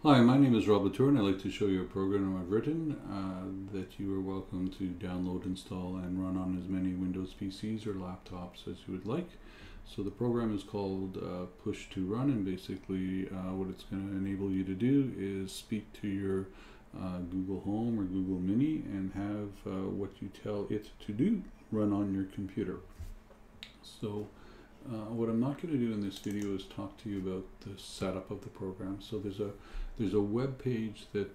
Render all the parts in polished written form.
Hi, my name is Walkthru, and I'd like to show you a program I've written that you are welcome to download, install, and run on as many Windows PCs or laptops as you would like. So the program is called Push2Run, and basically what it's going to enable you to do is speak to your Google Home or Google Mini and have what you tell it to do run on your computer. So what I'm not going to do in this video is talk to you about the setup of the program. So there's a web page that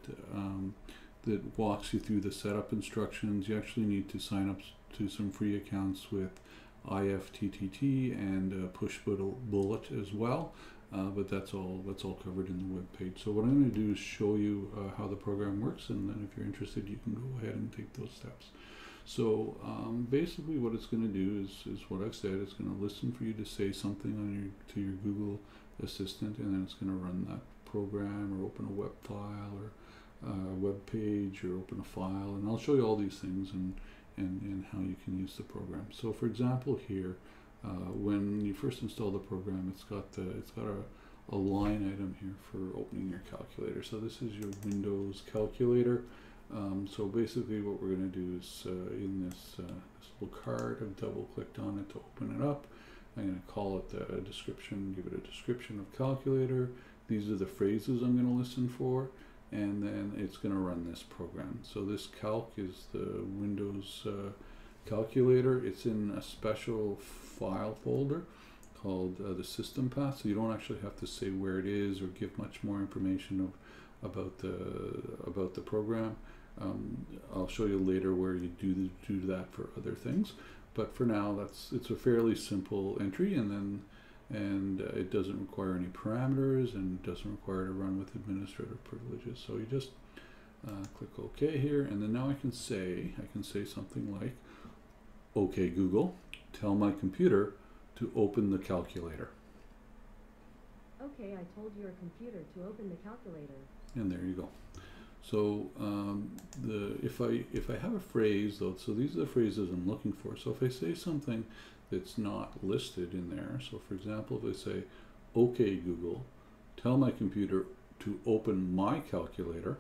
that walks you through the setup instructions. You actually need to sign up to some free accounts with IFTTT and Push2Bullet as well. But that's all covered in the web page. So what I'm going to do is show you how the program works, and then if you're interested, you can go ahead and take those steps. So basically what it's going to do is what I've said. It's going to listen for you to say something on to your Google Assistant, and then it's going to run that program or open a web file or a web page or open a file, and I'll show you all these things and how you can use the program. So for example here, when you first install the program, it's got a line item here for opening your calculator. So this is your Windows calculator. So basically what we're going to do is in this little card, I've double clicked on it to open it up. I'm going to call it a description, give it a description of calculator. These are the phrases I'm going to listen for, and then it's going to run this program. So this calc is the Windows calculator. It's in a special file folder called the system path, so you don't actually have to say where it is or give much more information about the program. I'll show you later where you do that for other things, but for now it's a fairly simple entry, and it doesn't require any parameters and doesn't require to run with administrative privileges. So you just click OK here, and then now I can say something like, "Okay Google, tell my computer to open the calculator." Okay, I told your computer to open the calculator. And there you go. So if I have a phrase though, so these are the phrases I'm looking for. So if I say something that's not listed in there, so for example, if I say, "Okay Google, tell my computer to open my calculator,"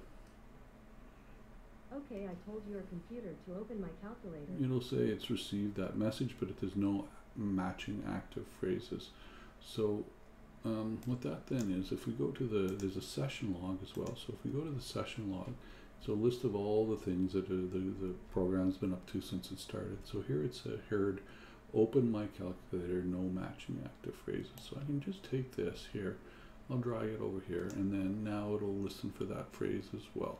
Okay, I told your computer to open my calculator. it'll say it's received that message, but there's no matching active phrases. So what that then is, if we go to there's a session log as well. So if we go to the session log, it's a list of all the things that the program's been up to since it started. So here it's heard, open my calculator, no matching active phrases. So I can just take this here, I'll drag it over here, and then now it'll listen for that phrase as well.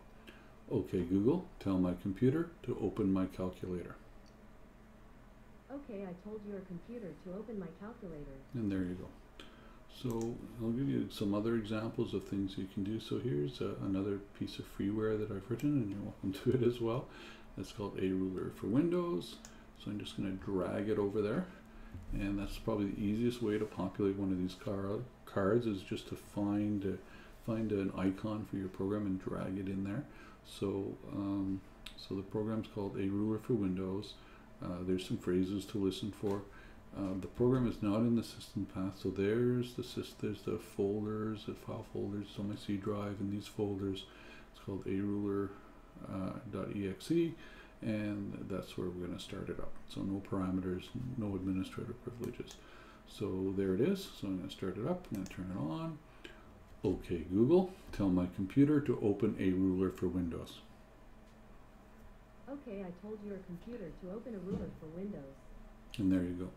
"Okay Google, tell my computer to open my calculator." Okay, I told your computer to open my calculator. And there you go. So I'll give you some other examples of things you can do. So here's another piece of freeware that I've written, and you're welcome to it as well. It's called A Ruler for Windows. So I'm just going to drag it over there, and that's probably the easiest way to populate one of these cards is just to find an icon for your program and drag it in there. So so the program's called A Ruler for Windows. There's some phrases to listen for. The program is not in the system path, so there's the folders, the file folders, so my C drive in these folders. It's called aruler.exe, and that's where we're going to start it up. So no parameters, no administrative privileges. So there it is. So I'm going to start it up, I'm going to turn it on. "Okay Google, tell my computer to open A Ruler for Windows." Okay, I told your computer to open a ruler for Windows. And there you go.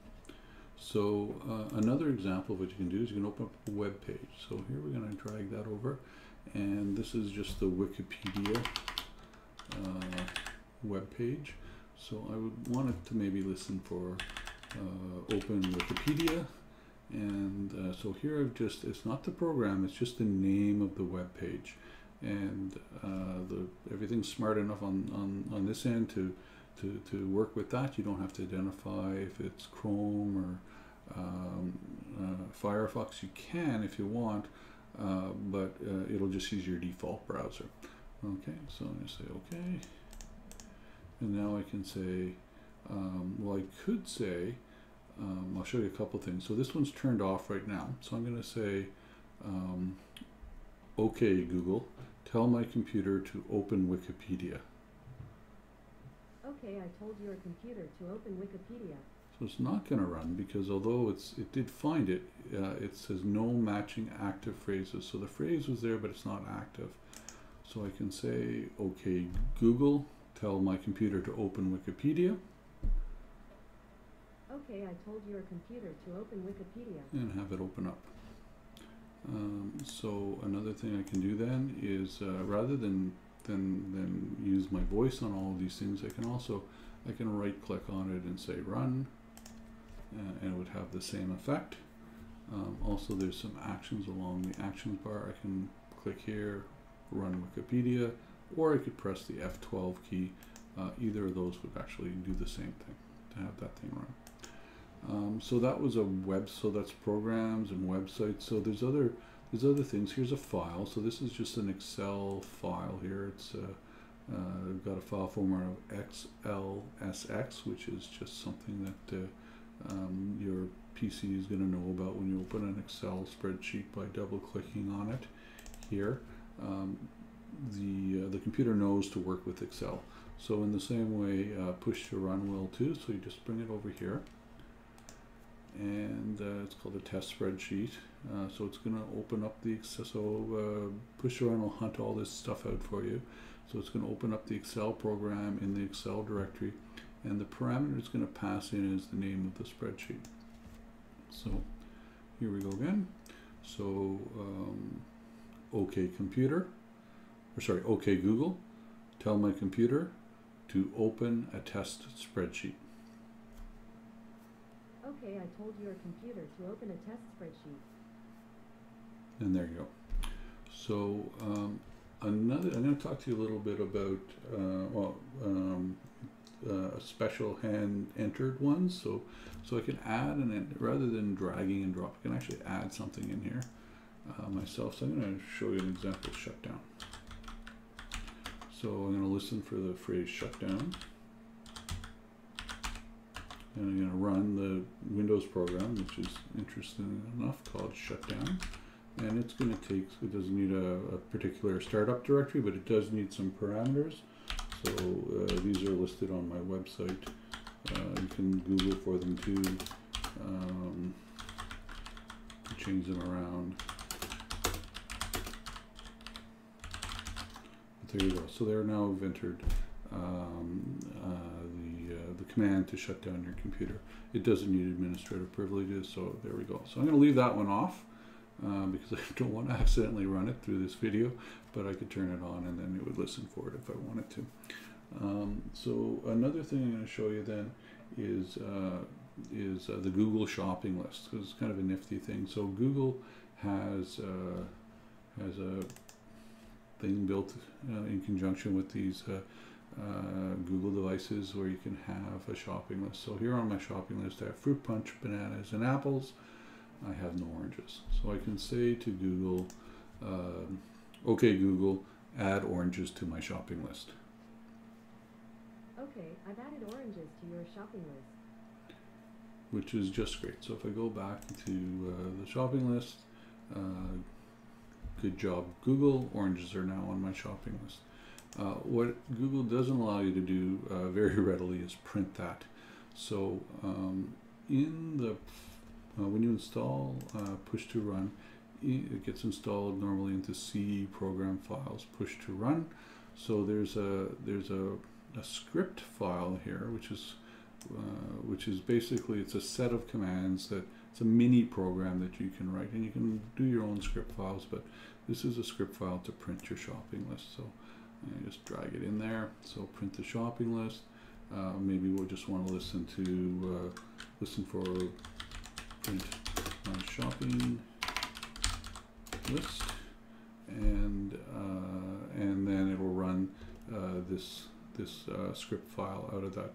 So another example of what you can do is you can open up a web page. So here we're going to drag that over, and this is just the Wikipedia web page. So I would want it to maybe listen for open Wikipedia, and so here it's not the program, it's just the name of the web page, and everything's smart enough on this end to work with that. You don't have to identify if it's Chrome or Firefox. You can if you want, but it'll just use your default browser. Okay, so I'm going to say OK, and now I can say, well, I could say, I'll show you a couple things. So this one's turned off right now, so I'm going to say okay Google, tell my computer to open Wikipedia. Okay, I told your computer to open Wikipedia. So it's not going to run because although it did find it, it says no matching active phrases. So the phrase was there, but it's not active. So I can say, okay, Google, tell my computer to open Wikipedia. Okay, I told your computer to open Wikipedia. And have it open up. So another thing I can do then is rather than use my voice on all of these things, I can right click on it and say run, and it would have the same effect. Also there's some actions along the actions bar. I can click here, run Wikipedia, or I could press the F12 key. Either of those would actually do the same thing to have that thing run. So that was so that's programs and websites. So there's other things. Here's a file. So this is just an Excel file here. It's I've got a file format of XLSX, which is just something that your PC is going to know about when you open an Excel spreadsheet by double clicking on it here. The computer knows to work with Excel. So in the same way, Push2Run will too. So you just bring it over here. And it's called a test spreadsheet. So it's going to open up the Excel. So Push2Run will hunt all this stuff out for you. So it's going to open up the Excel program in the Excel directory, and the parameter it's going to pass in is the name of the spreadsheet. So here we go again. So okay Google, tell my computer to open a test spreadsheet. Okay, I told your computer to open a test spreadsheet. And there you go. So I'm going to talk to you a little bit about special hand entered ones. So I can add rather than dragging and drop, I can actually add something in here myself. So I'm going to show you an example of shutdown. So I'm going to listen for the phrase shutdown. And I'm going to run the Windows program, which is interesting enough, called shutdown. And it's going to take, it doesn't need a particular startup directory, but it does need some parameters. So these are listed on my website. You can Google for them too, change them around. But there you go. So they're now entered the command to shut down your computer. It doesn't need administrative privileges, so there we go. So I'm going to leave that one off because I don't want to accidentally run it through this video, but I could turn it on and then it would listen for it if I wanted to. So another thing I'm going to show you then is the Google shopping list. It's kind of a nifty thing. So Google has a thing built in conjunction with these Google devices where you can have a shopping list. So here on my shopping list I have fruit punch, bananas, and apples. I have no oranges. So I can say to Google, okay Google, add oranges to my shopping list. Okay, I've added oranges to your shopping list. Which is just great. So if I go back to the shopping list, good job Google, oranges are now on my shopping list. What Google doesn't allow you to do very readily is print that. So when you install Push2Run, it gets installed normally into C program files, Push2Run. So there's a script file here, which is basically, it's a set of commands that it's a mini program that you can write, and you can do your own script files, but this is a script file to print your shopping list. So I just drag it in there. So print the shopping list. Maybe we'll just want to listen for print my shopping list, and then it will run this script file out of that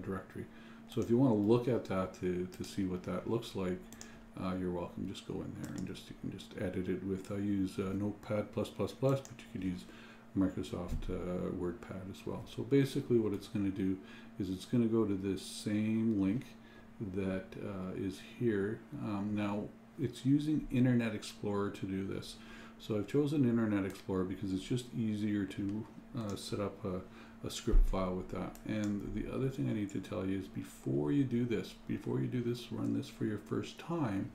directory. So if you want to look at that to see what that looks like, you're welcome. Just go in there and you can just edit it with. I use Notepad++, but you could use Microsoft WordPad as well. So basically what it's going to do is it's going to go to this same link that is here. Now it's using Internet Explorer to do this. So I've chosen Internet Explorer because it's just easier to set up a script file with that. And the other thing I need to tell you is before you do this, run this for your first time,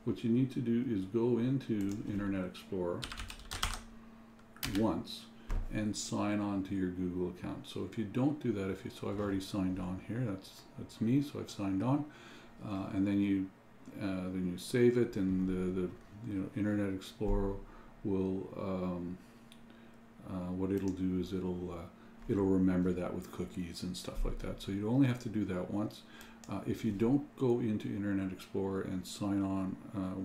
what you need to do is go into Internet Explorer once and sign on to your Google account. So if you don't do that, so I've already signed on here. That's me. So I've signed on, and then you save it, and the Internet Explorer will what it'll do is it'll remember that with cookies and stuff like that. So you only have to do that once. If you don't go into Internet Explorer and sign on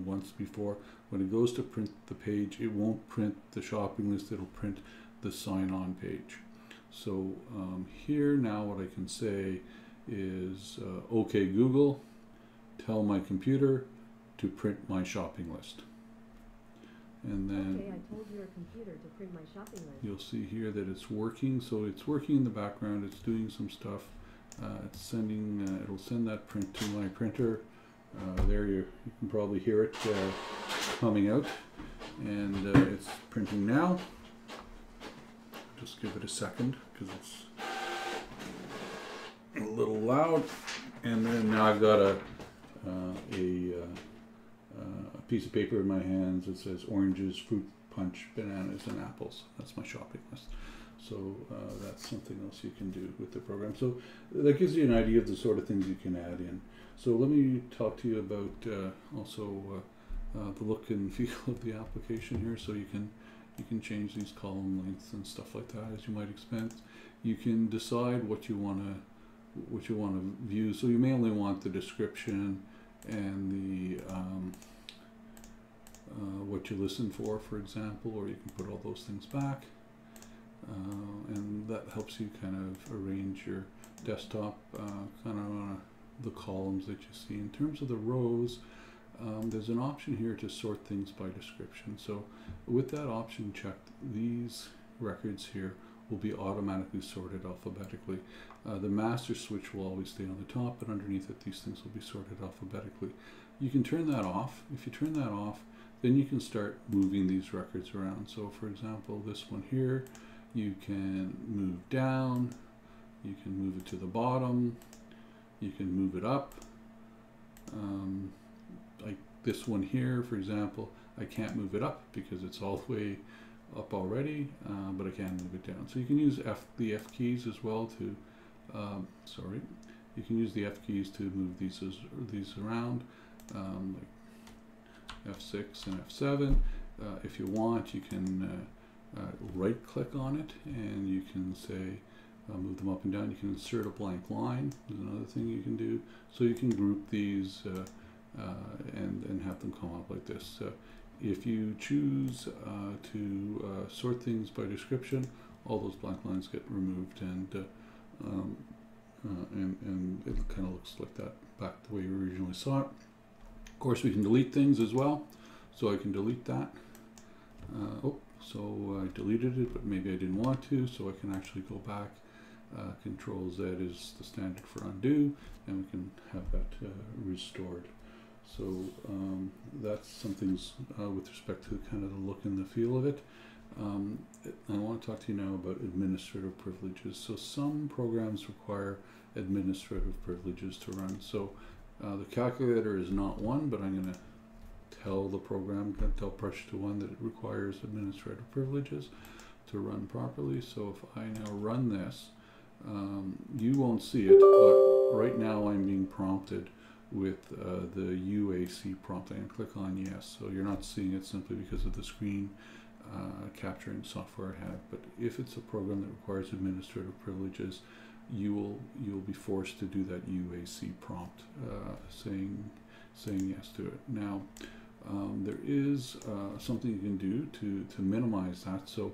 once before, when it goes to print the page, it won't print the shopping list, it'll print the sign on page. So here now what I can say is, okay Google, tell my computer to print my shopping list. And then okay, I told your computer to print my shopping list. You'll see here that it's working. So it's working in the background, it's doing some stuff. It's sending, it'll send that print to my printer. There you can probably hear it coming out, and it's printing now. Just give it a second because it's a little loud. And then now I've got a piece of paper in my hands that says oranges, fruit punch, bananas, and apples. That's my shopping list. So that's something else you can do with the program. So that gives you an idea of the sort of things you can add in. So let me talk to you about also the look and feel of the application here. So you can change these column lengths and stuff like that as you might expect. You can decide what you want to view. So you may only want the description and the what you listen for example, or you can put all those things back. And that helps you kind of arrange your desktop kind of on the columns that you see. In terms of the rows, there's an option here to sort things by description. So with that option checked, these records here will be automatically sorted alphabetically. The master switch will always stay on the top, but underneath it these things will be sorted alphabetically. You can turn that off. If you turn that off, then you can start moving these records around. So for example, this one here, you can move down, you can move it to the bottom, you can move it up. Like this one here, for example, I can't move it up because it's all the way up already, but I can move it down. So you can use the F keys as well to, you can use the F keys to move these around, like F6 and F7. If you want, you can right click on it and you can say move them up and down. You can insert a blank line, is another thing you can do. So you can group these and have them come up like this. If you choose to sort things by description, all those blank lines get removed, and it kind of looks like that back the way you originally saw it. Of course, we can delete things as well. So I can delete that. So I deleted it, but maybe I didn't want to, so I can actually go back. Control Z is the standard for undo, and we can have that restored. So that's some things with respect to kind of the look and the feel of it. I want to talk to you now about administrative privileges. So some programs require administrative privileges to run. So the calculator is not one, but I'm going to tell the program, tell Push2Run that it requires administrative privileges to run properly. So if I now run this, you won't see it, but right now I'm being prompted with the UAC prompt. I'm going to click on yes. So you're not seeing it simply because of the screen capturing software I have. But if it's a program that requires administrative privileges, you'll be forced to do that UAC prompt, saying yes to it. Now, there is something you can do to minimize that. So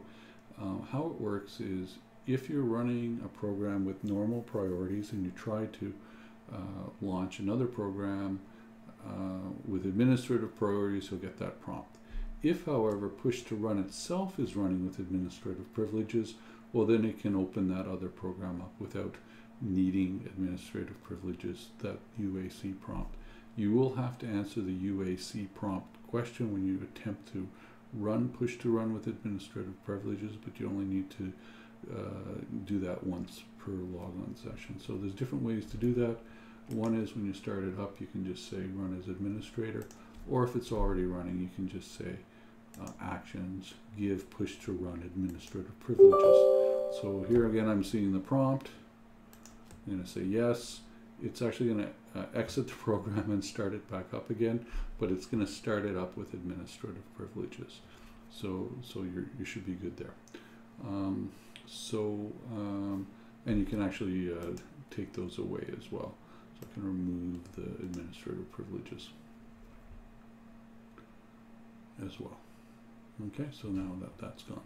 how it works is if you're running a program with normal priorities and you try to launch another program with administrative priorities, you'll get that prompt. If, however, Push2Run itself is running with administrative privileges, well, then it can open that other program up without needing administrative privileges, that UAC prompt. You will have to answer the UAC prompt question when you attempt to run push2run with administrative privileges, but you only need to do that once per logon session. So there's different ways to do that. One is when you start it up, you can just say run as administrator, or if it's already running, you can just say actions, give push2run administrative privileges. So here again, I'm seeing the prompt. I'm going to say yes. It's actually going to exit the program and start it back up again, but it's going to start it up with administrative privileges. So you should be good there. And you can actually take those away as well. So I can remove the administrative privileges as well. Okay, so now that's gone.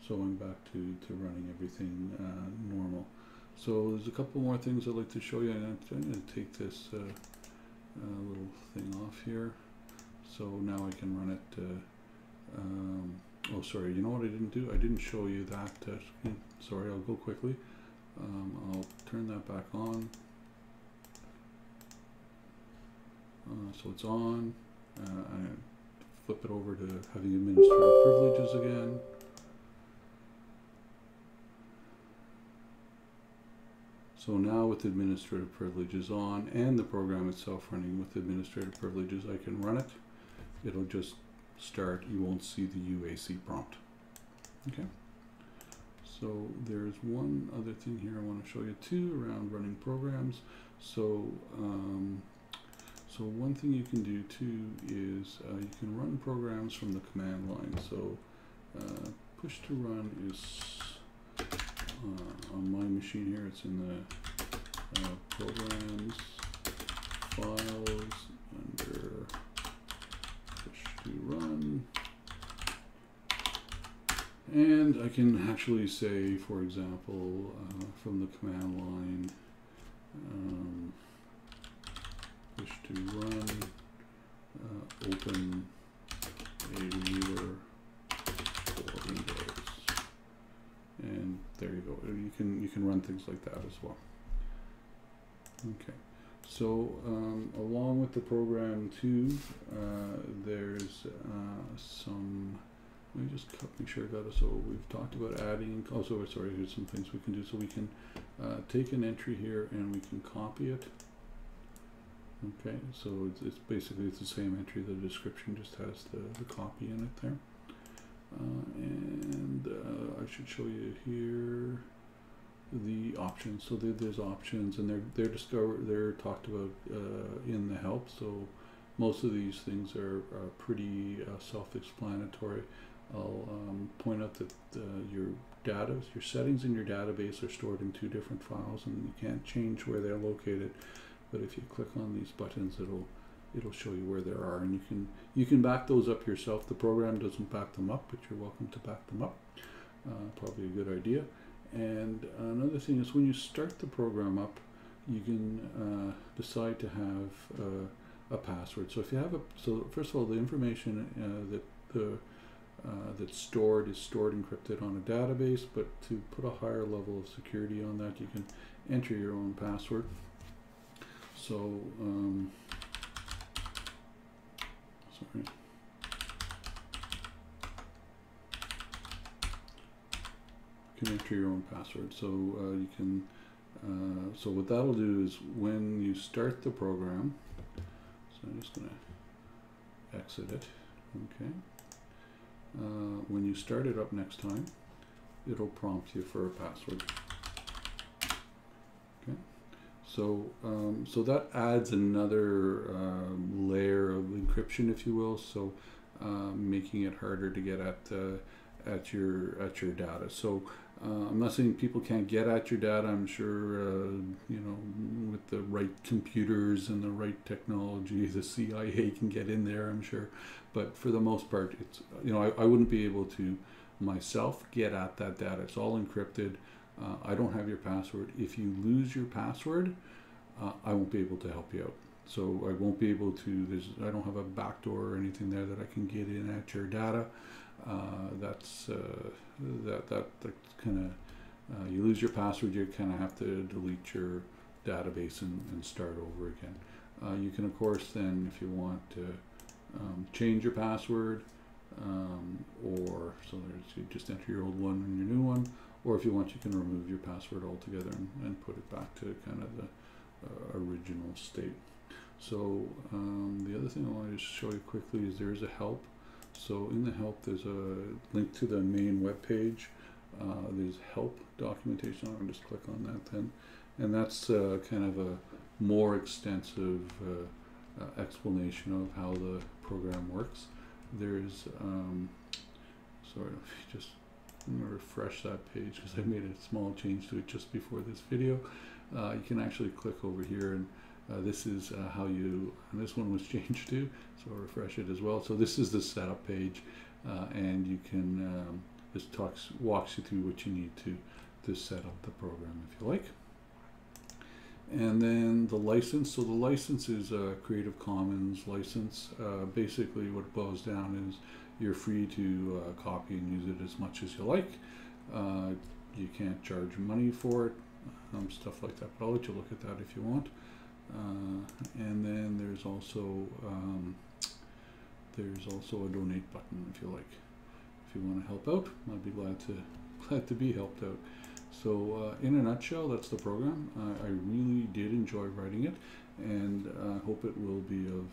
So I'm back to running everything normal. So there's a couple more things I'd like to show you. I'm going to take this little thing off here. So now I can run it. Oh, sorry, you know what I didn't do? I didn't show you that. Sorry, I'll go quickly. I'll turn that back on. So it's on. I flip it over to having administrative privileges again. So now with administrative privileges on and the program itself running with administrative privileges, I can run it. It'll just start. You won't see the UAC prompt. Okay. So there's one other thing here I want to show you too around running programs. So so one thing you can do too is you can run programs from the command line. So push2run is on my machine here. It's in the programs files under push2run, and I can actually say, for example, from the command line, push2run, open a viewer for Windows. And there you go. You can run things like that as well. Okay. So along with the program too, there's some. Let me just make sure I got it. So we've talked about adding. Oh, sorry. Here's some things we can do. So we can take an entry here and we can copy it. Okay. So it's basically the same entry. The description just has the copy in it there. And I should show you here the options. So there's options, and they're talked about in the help. So most of these things are pretty self-explanatory. I'll point out that your settings in your database are stored in 2 different files, and you can't change where they're located. But if you click on these buttons, it'll show you where they are, and you can back those up yourself. The program doesn't back them up, but you're welcome to back them up. Probably a good idea. And another thing is when you start the program up, you can decide to have a password. So if you have so first of all, the information that's stored is stored encrypted on a database, but to put a higher level of security on that, you can enter your own password. So sorry. You can enter your own password. So you can. So what that'll do is when you start the program. So I'm just going to exit it. Okay. When you start it up next time, it'll prompt you for a password. Okay. So so that adds another layer of encryption, if you will. So making it harder to get at your data. So I'm not saying people can't get at your data. I'm sure you know, with the right computers and the right technology, the CIA can get in there, I'm sure. But for the most part, it's, you know, I wouldn't be able to myself get at that data. It's all encrypted. I don't have your password. If you lose your password, I won't be able to help you out. So I won't be able to. I don't have a backdoor or anything there that I can get in at your data. That's kind of you lose your password, you kind of have to delete your database and start over again. You can of course then, if you want to change your password, or so there's, you just enter your old one and your new one, or if you want you can remove your password altogether and put it back to kind of the original state. So the other thing I want to show you quickly is there is a help. So in the help there's a link to the main web page. There's help documentation. I'll just click on that then, and that's kind of a more extensive explanation of how the program works. There's sorry, just I'm going to refresh that page because I made a small change to it just before this video. You can actually click over here, and this is how you, and this one was changed too, so I'll refresh it as well. So this is the setup page, and you can this walks you through what you need to set up the program if you like. And then the license. So the license is a Creative Commons license. Basically what it boils down is you're free to copy and use it as much as you like. You can't charge money for it, stuff like that, but I'll let you look at that if you want. And then there's also a donate button if you like. If you want to help out, I'd be glad to be helped out. So in a nutshell, that's the program. I really did enjoy writing it, and I hope it will be of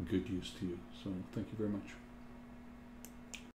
good use to you. So thank you very much.